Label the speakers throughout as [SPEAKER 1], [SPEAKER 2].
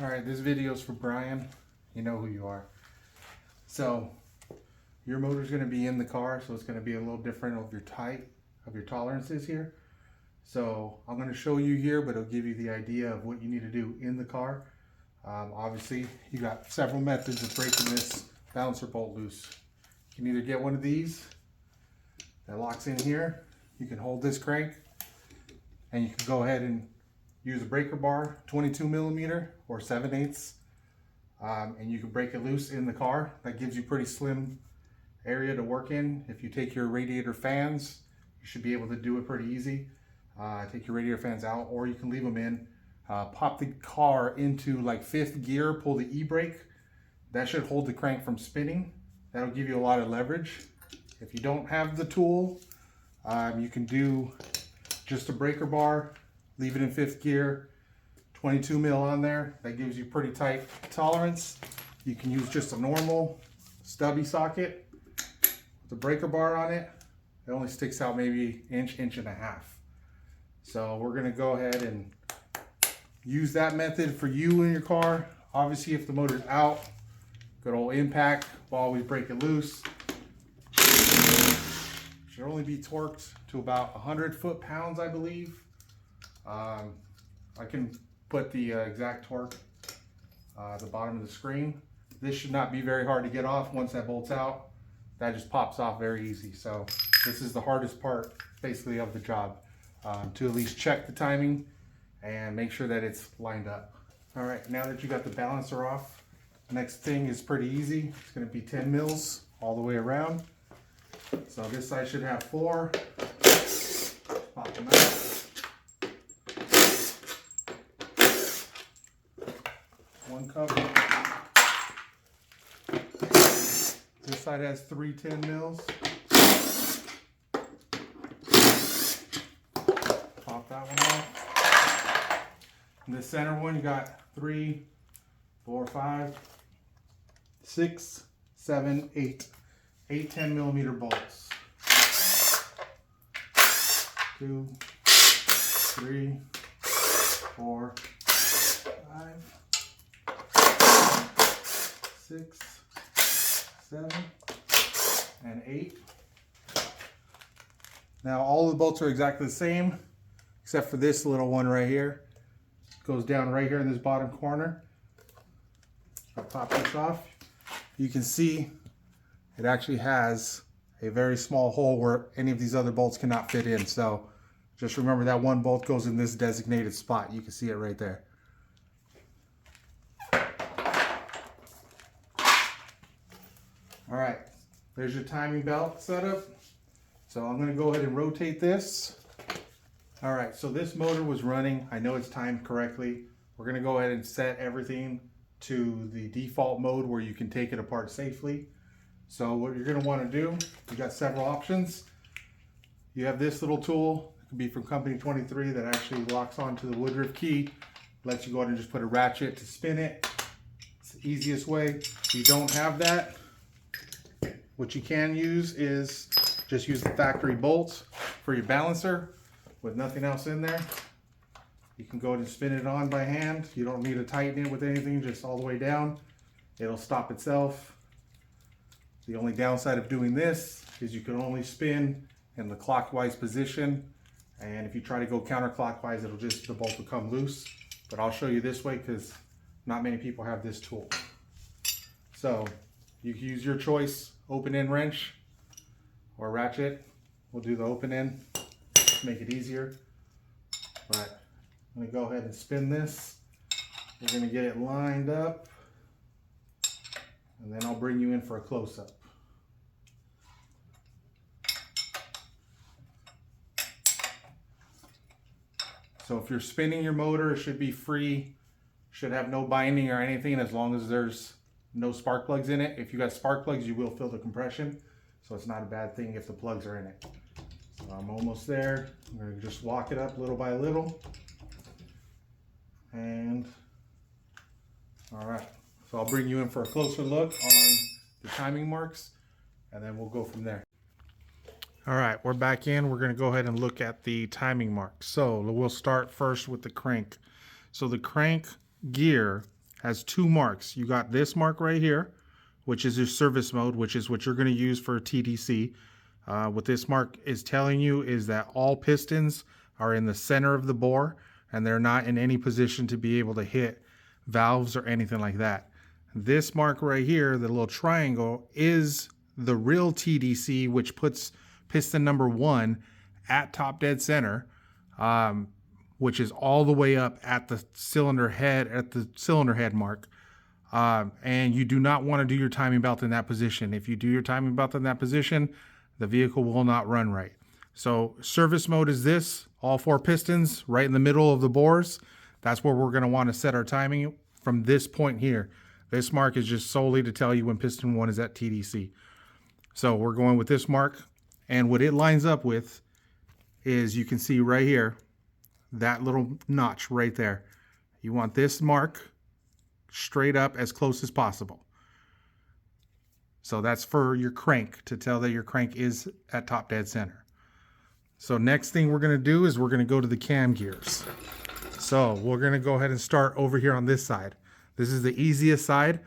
[SPEAKER 1] All right, this video is for Brian. You know who you are. So your motor is going to be in the car, so it's going to be a little different of your tolerances here. So I'm going to show you here, but it'll give you the idea of what you need to do in the car. Obviously, you got several methods of breaking this balancer bolt loose. You can either get one of these that locks in here. You can hold this crank, and you can go ahead and use a breaker bar, 22 millimeter or 7/8, and you can break it loose in the car. That gives you pretty slim area to work in. If you take your radiator fans, you should be able to do it pretty easy. Take your radiator fans out, or you can leave them in. Pop the car into like 5th gear, pull the e-brake. That should hold the crank from spinning. That'll give you a lot of leverage. If you don't have the tool, you can do just a breaker bar, leave it in 5th gear, 22 mil on there. That gives you pretty tight tolerance. You can use just a normal stubby socket with a breaker bar on it. It only sticks out maybe inch and a half. So we're gonna go ahead and use that method for you in your car. Obviously, if the motor's out, good old impact, we'll always break it loose. Should only be torqued to about 100 foot-pounds, I believe. I can put the exact torque at the bottom of the screen. This should not be very hard to get off. Once that bolts out, that just pops off very easy. So this is the hardest part basically of the job, to at least check the timing and make sure that it's lined up. All right, now that you got the balancer off, next thing is pretty easy. It's gonna be 10 mils all the way around. So this side should have 4. Pop them out. One cover. This side has 3 10 mils. Pop that one off. In the center one, you got 3, 4, 5, 6, 7, 8. 8 10 millimeter bolts. 2, 3, 4, 5, 6, 7, and 8. Now all the bolts are exactly the same, except for this little one right here. It goes down right here in this bottom corner. I'll pop this off. You can see it actually has a very small hole where any of these other bolts cannot fit in. So just remember that one bolt goes in this designated spot. You can see it right there. All right, there's your timing belt setup. So I'm gonna go ahead and rotate this. All right, so this motor was running. I know it's timed correctly. We're gonna go ahead and set everything to the default mode where you can take it apart safely. So what you're gonna wanna do, you got several options. You have this little tool, it could be from Company 23, that actually locks onto the woodruff key, lets you go ahead and just put a ratchet to spin it. It's the easiest way. If you don't have that, what you can use is just use the factory bolts for your balancer with nothing else in there. You can go ahead and spin it on by hand. You don't need to tighten it with anything, just all the way down. It'll stop itself. The only downside of doing this is you can only spin in the clockwise position. And if you try to go counterclockwise, the bolt will come loose. But I'll show you this way because not many people have this tool. So you can use your choice, open end wrench or ratchet. We'll do the open end to make it easier. But I'm gonna go ahead and spin this. We're gonna get it lined up, and then I'll bring you in for a close-up. So if you're spinning your motor, it should be free, should have no binding or anything, as long as there's no spark plugs in it. If you got spark plugs, you will feel the compression, so it's not a bad thing if the plugs are in it. So I'm almost there. I'm gonna just walk it up little by little. And all right, so I'll bring you in for a closer look on the timing marks, and then we'll go from there. All right, we're back in. We're going to go ahead and look at the timing marks. So we'll start first with the crank. So the crank gear has two marks. You got this mark right here, which is your service mode, which is what you're going to use for TDC. What this mark is telling you is that all pistons are in the center of the bore and they're not in any position to be able to hit valves or anything like that. This mark right here, the little triangle, is the real TDC, which puts piston number 1 at top dead center, which is all the way up at the cylinder head mark. And you do not want to do your timing belt in that position. If you do your timing belt in that position, the vehicle will not run right. So service mode is this, all 4 pistons right in the middle of the bores. That's where we're going to want to set our timing from this point here. This mark is just solely to tell you when piston 1 is at TDC. So we're going with this mark, and what it lines up with is, you can see right here, that little notch right there. You want this mark straight up as close as possible. So that's for your crank, to tell that your crank is at top dead center. So next thing we're going to do is we're going to go to the cam gears. So we're going to go ahead and start over here on this side. This is the easiest side.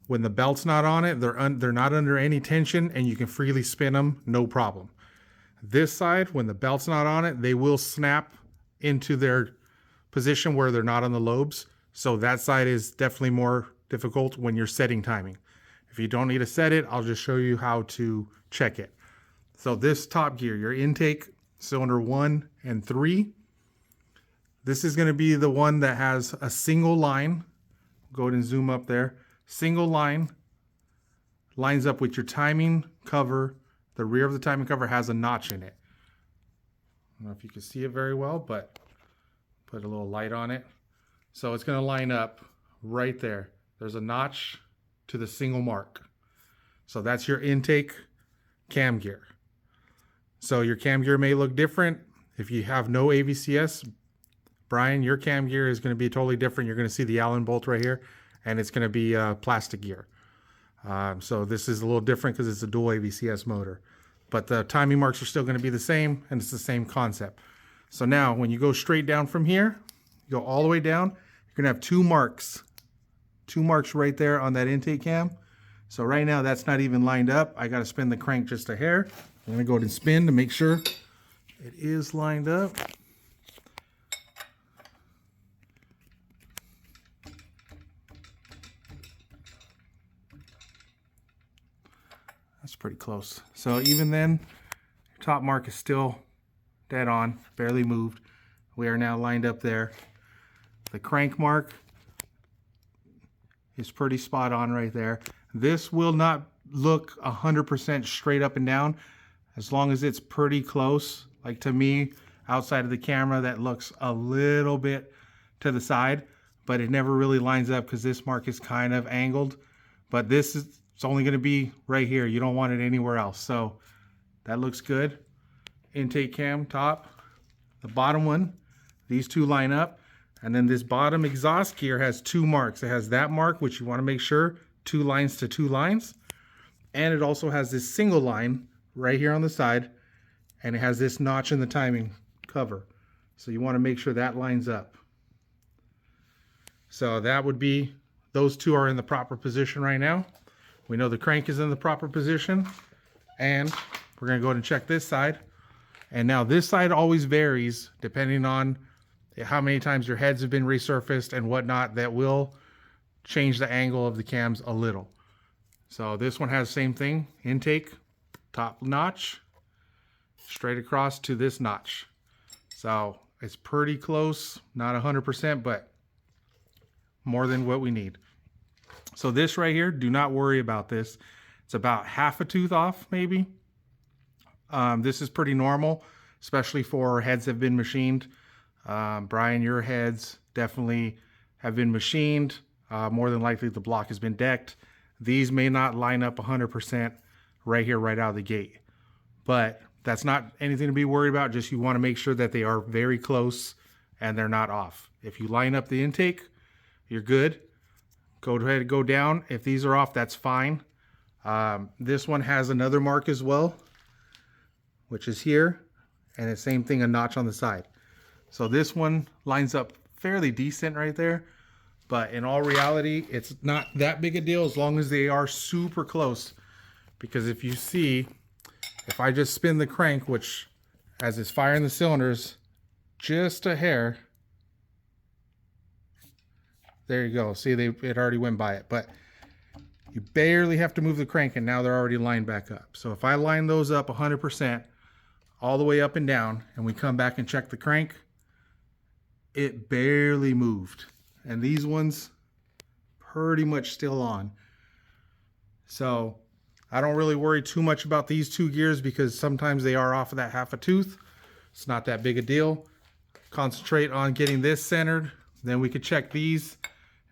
[SPEAKER 1] When the belt's not on it, they're not under any tension and you can freely spin them, no problem. This side, when the belt's not on it, they will snap into their position where they're not on the lobes. So that side is definitely more difficult when you're setting timing. If you don't need to set it, I'll just show you how to check it. So this top gear, your intake, cylinder 1 and 3, this is going to be the one that has a single line. Go ahead and zoom up there. Single line lines up with your timing cover. The rear of the timing cover has a notch in it. I don't know if you can see it very well, but put a little light on it. So it's going to line up right there. There's a notch to the single mark. So that's your intake cam gear. So your cam gear may look different. If you have no AVCS, Brian, your cam gear is going to be totally different. You're going to see the Allen bolt right here, and it's going to be plastic gear. So this is a little different because it's a dual AVCS motor. But the timing marks are still going to be the same, and it's the same concept. So now when you go straight down from here, you go all the way down, you're going to have two marks right there on that intake cam. So right now that's not even lined up. I got to spin the crank just a hair. I'm going to go ahead and spin to make sure it is lined up. That's pretty close. So even then, your top mark is still dead on, barely moved. We are now lined up there. The crank mark is pretty spot on right there. This will not look 100% straight up and down, as long as it's pretty close. Like to me, outside of the camera, that looks a little bit to the side, but it never really lines up because this mark is kind of angled. But this is, it's only going to be right here. You don't want it anywhere else. So that looks good. Intake cam top. The bottom one, these two line up. And then this bottom exhaust gear has two marks. It has that mark, which you want to make sure, 2 lines to 2 lines. And it also has this single line right here on the side. And it has this notch in the timing cover. So you want to make sure that lines up. So that would be, those two are in the proper position right now. We know the crank is in the proper position. And we're going to go ahead and check this side. And now this side always varies depending on how many times your heads have been resurfaced and whatnot. That will change the angle of the cams a little. So this one has the same thing. Intake, top notch, straight across to this notch. So it's pretty close, not 100%, but more than what we need. So this right here, do not worry about this. It's about half a tooth off, maybe. This is pretty normal, especially for heads that have been machined. Brian, your heads definitely have been machined. More than likely the block has been decked. These may not line up 100% right here, right out of the gate. But that's not anything to be worried about. Just you want to make sure that they are very close and they're not off. If you line up the intake, you're good. Go ahead and go down. If these are off, that's fine. This one has another mark as well, which is here. And the same thing, a notch on the side. So this one lines up fairly decent right there. But in all reality, it's not that big a deal as long as they are super close. Because if you see, if I just spin the crank, which as it's firing the cylinders, just a hair, there you go. See, it already went by it. But you barely have to move the crank, and now they're already lined back up. So if I line those up 100%, all the way up and down, and we come back and check the crank, it barely moved. And these ones, pretty much still on. So I don't really worry too much about these two gears because sometimes they are off of that half a tooth. It's not that big a deal. Concentrate on getting this centered. Then we could check these.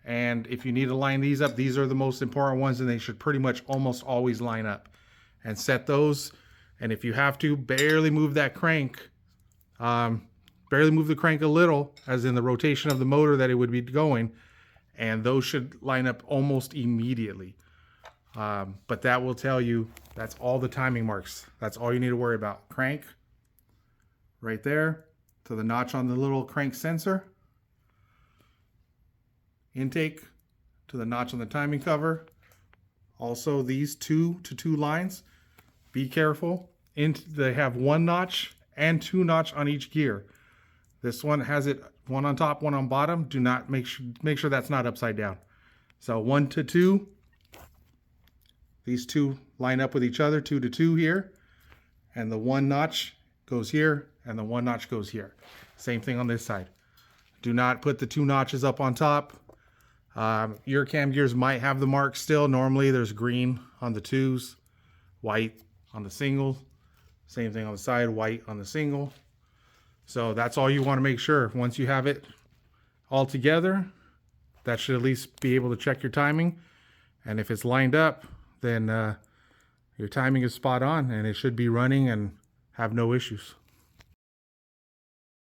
[SPEAKER 1] And if you need to line these up, these are the most important ones, and they should pretty much almost always line up. And set those. And if you have to, barely move that crank. Barely move the crank a little, as in the rotation of the motor that it would be going, and those should line up almost immediately. But that will tell you, that's all the timing marks. That's all you need to worry about. Crank, right there, to the notch on the little crank sensor. Intake, to the notch on the timing cover. Also these 2 to 2 lines. Be careful. They have 1 notch and 2 notch on each gear. This one has it 1 on top, 1 on bottom. Do not make sure that's not upside down. So 1 to 2. These 2 line up with each other, 2 to 2 here. And the 1 notch goes here, and the 1 notch goes here. Same thing on this side. Do not put the 2 notches up on top. Your cam gears might have the mark still. Normally there's green on the 2s, white on the single. Same thing on the side, white on the single. So that's all you want to make sure. Once you have it all together, that should at least be able to check your timing. And if it's lined up, then your timing is spot on, and it should be running and have no issues.